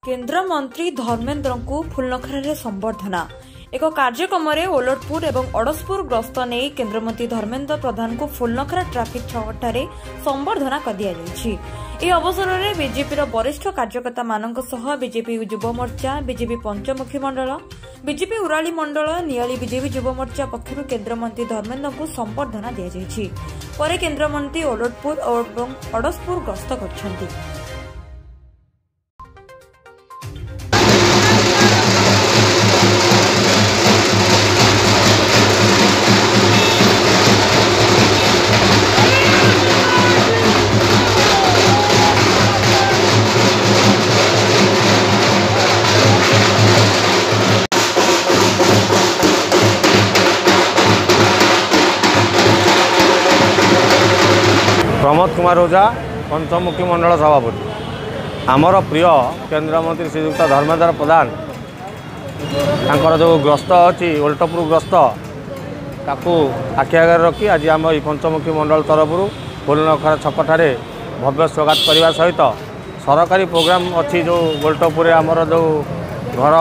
केन्द्र मंत्री धर्मेन्द्र को फुलनखरा संबर्धना एक कार्यक्रम में ओलटपुर और अड़सपुर गस्त नहीं केन्द्रमंत्री धर्मेन्द्र प्रधान को फुलनखरा ट्राफिक छकठारे संबर्धना कर दिया जायछि। यह अवसर में बीजेपी वरिष्ठ कार्यकर्ता मानक सह बीजेपी युव मोर्चा बीजेपी पंचमुखी मंडल बीजेपी उराली मंडल नियाली बीजेपी युव मोर्चा पक्षर केन्द्रमंत्री धर्मेन्द्र को संबर्धना दि जायछि। पर केन्द्रमंत्री ओलटपुर और अड़सपुर गस्त करछन्ति। प्रमोद कुमार ओझा पंचमुखी मंडल सभापति आमर प्रिय केन्द्रमंत्री श्रीयुक्त धर्मेन्द्र प्रधान तांकर जो ग्रस्त अच्छी ओलटपुर ग्रस्त ताकू आखि आगे रखी आज आम ये पंचमुखी मंडल तरफ फुलनखरा छकठारे भव्य स्वागत करने सहित सरकारी प्रोग्राम अच्छी जो ओलटपुर आमर जो घर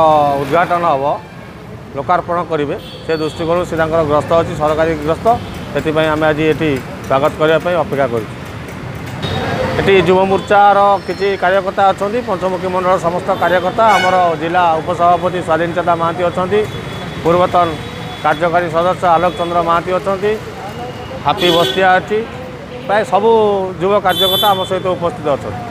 उद्घाटन हम लोकार्पण करेंगे से दृष्टिकोण से ग्रस्त अच्छी सरकारी ग्रस्त से आम आज ये स्वागत करने अपेक्षा कर युव मोर्चार किसी कार्यकर्ता अच्छा पंचमुखी मंडल समस्त कार्यकर्ता आमर जिला उपसभापति स्वाधीनता महांती अच्छा पूर्वतन कार्यकारी सदस्य आलोक चंद्र महांती अच्छा हापी बस्तिया अच्छी प्राय सबू युव कार्यकर्ता आम सहित उपस्थित अच्छा।